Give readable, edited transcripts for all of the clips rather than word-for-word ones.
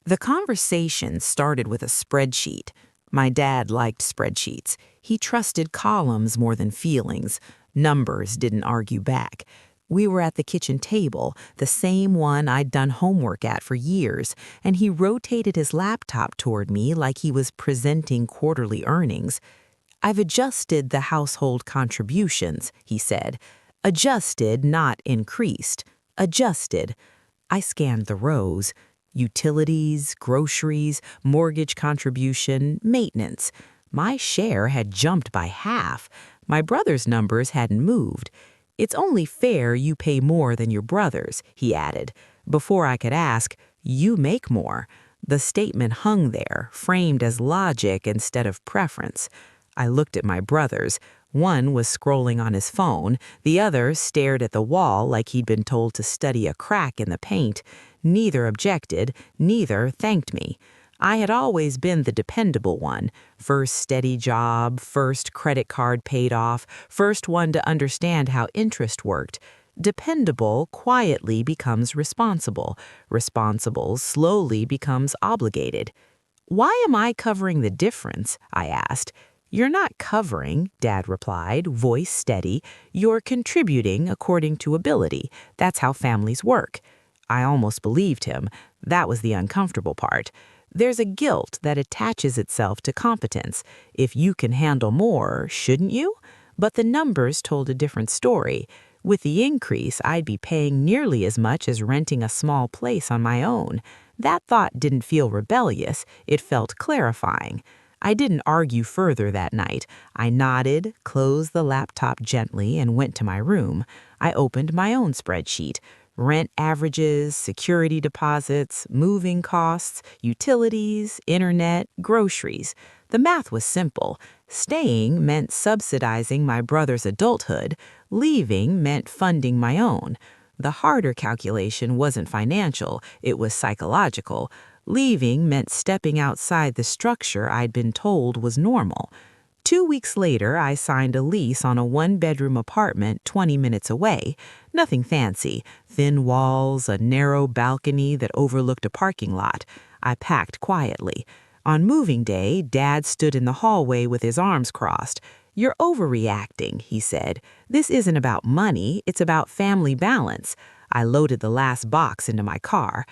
The conversation started with a spreadsheet. My dad liked spreadsheets. He trusted columns more than feelings. Numbers didn't argue back. We were at the kitchen table, the same one I'd done homework at for years, and he rotated his laptop toward me like he was presenting quarterly earnings. "I've adjusted the household contributions," he said. "Adjusted, not increased. Adjusted." I scanned the rows. Utilities, groceries, mortgage contribution, maintenance. My share had jumped by half. My brother's numbers hadn't moved. "It's only fair you pay more than your brothers," he added. Before I could ask, "You make more." The statement hung there, framed as logic instead of preference. I looked at my brothers. One was scrolling on his phone. The other stared at the wall like he'd been told to study a crack in the paint. Neither objected, neither thanked me. I had always been the dependable one. First steady job, first credit card paid off, first one to understand how interest worked. Dependable quietly becomes responsible. Responsible slowly becomes obligated. "Why am I covering the difference?" I asked. "You're not covering," Dad replied, voice steady. "You're contributing according to ability. That's how families work." I almost believed him. That was the uncomfortable part. There's a guilt that attaches itself to competence. If you can handle more, shouldn't you? But the numbers told a different story. With the increase, I'd be paying nearly as much as renting a small place on my own. That thought didn't feel rebellious. It felt clarifying. I didn't argue further that night. I nodded, closed the laptop gently, and went to my room. I opened my own spreadsheet. Rent averages, security deposits, moving costs, utilities, internet, groceries. The math was simple. Staying meant subsidizing my brother's adulthood. Leaving meant funding my own. The harder calculation wasn't financial, it was psychological. Leaving meant stepping outside the structure I'd been told was normal. 2 weeks later, I signed a lease on a one-bedroom apartment 20 minutes away. Nothing fancy. Thin walls, a narrow balcony that overlooked a parking lot. I packed quietly. On moving day, Dad stood in the hallway with his arms crossed. "You're overreacting," he said. "This isn't about money, it's about family balance." I loaded the last box into my car.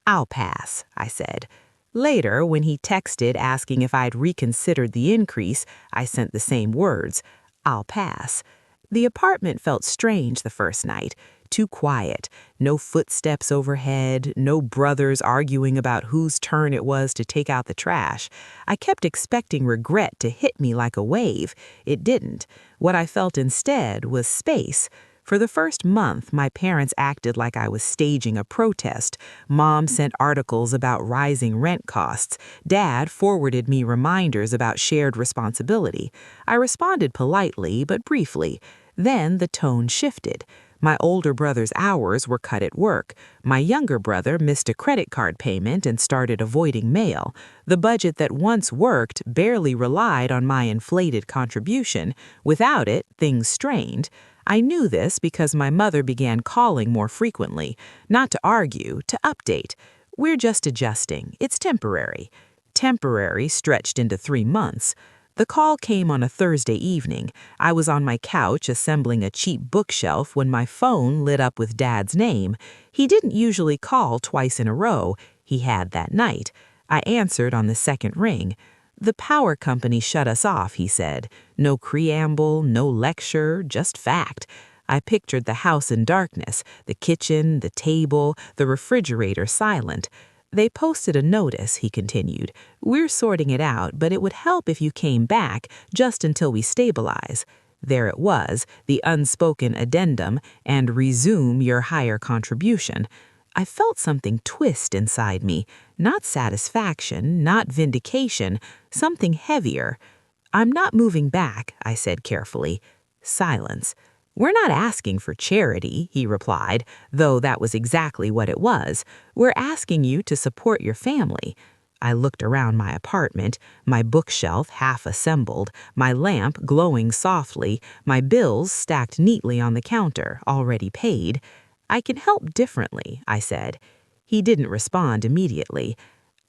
"I'll pass," I said. Later, when he texted asking if I'd reconsidered the increase, I sent the same words, "I'll pass." The apartment felt strange the first night. Too quiet. No footsteps overhead, no brothers arguing about whose turn it was to take out the trash. I kept expecting regret to hit me like a wave. It didn't. What I felt instead was space. For the first month, my parents acted like I was staging a protest. Mom sent articles about rising rent costs. Dad forwarded me reminders about shared responsibility. I responded politely, but briefly. Then the tone shifted. My older brother's hours were cut at work. My younger brother missed a credit card payment and started avoiding mail. The budget that once worked barely relied on my inflated contribution. Without it, things strained. I knew this because my mother began calling more frequently, not to argue, to update. "We're just adjusting. It's temporary." Temporary stretched into 3 months. The call came on a Thursday evening. I was on my couch assembling a cheap bookshelf when my phone lit up with Dad's name. He didn't usually call twice in a row. He had that night. I answered on the second ring. "The power company shut us off," he said. No preamble, no lecture, just fact. I pictured the house in darkness, the kitchen, the table, the refrigerator silent. "They posted a notice," he continued. "We're sorting it out, but it would help if you came back just until we stabilize." There it was, the unspoken addendum, "and resume your higher contribution." I felt something twist inside me. Not satisfaction, not vindication, something heavier. "I'm not moving back," I said carefully. Silence. "We're not asking for charity," he replied, though that was exactly what it was. "We're asking you to support your family." I looked around my apartment, my bookshelf half assembled, my lamp glowing softly, my bills stacked neatly on the counter, already paid. "I can help differently," I said. He didn't respond immediately.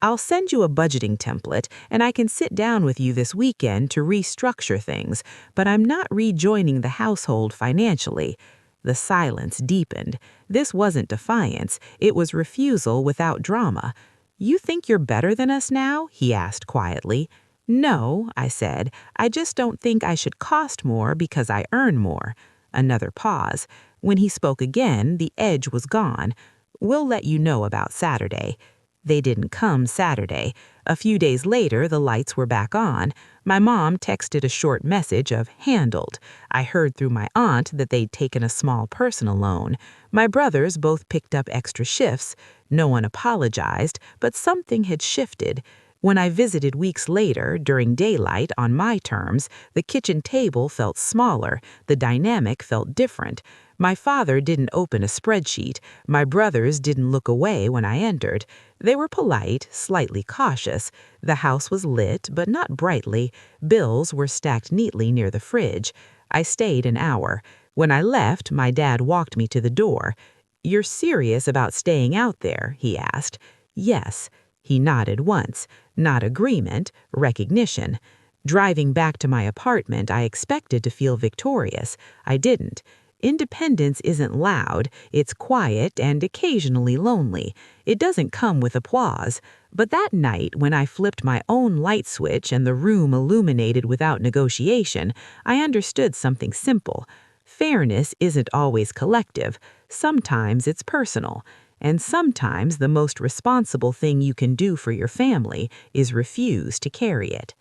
I'll send you a budgeting template, and I can sit down with you this weekend to restructure things, but I'm not rejoining the household financially. The silence deepened. This wasn't defiance, it was refusal without drama. You think you're better than us now? He asked quietly. No, I said. I just don't think I should cost more because I earn more. Another pause. When he spoke again, the edge was gone. We'll let you know about Saturday. They didn't come Saturday. A few days later, the lights were back on. My mom texted a short message of handled. I heard through my aunt that they'd taken a small personal loan. My brothers both picked up extra shifts. No one apologized, but something had shifted. When I visited weeks later, during daylight, on my terms, the kitchen table felt smaller, the dynamic felt different. My father didn't open a spreadsheet. My brothers didn't look away when I entered. They were polite, slightly cautious. The house was lit, but not brightly. Bills were stacked neatly near the fridge. I stayed an hour. When I left, my dad walked me to the door. "You're serious about staying out there?" he asked. "Yes." He nodded once. Not agreement, recognition. Driving back to my apartment, I expected to feel victorious. I didn't. Independence isn't loud, it's quiet and occasionally lonely. It doesn't come with applause. But that night, when I flipped my own light switch and the room illuminated without negotiation, I understood something simple. Fairness isn't always collective. Sometimes it's personal. And sometimes the most responsible thing you can do for your family is refuse to carry it.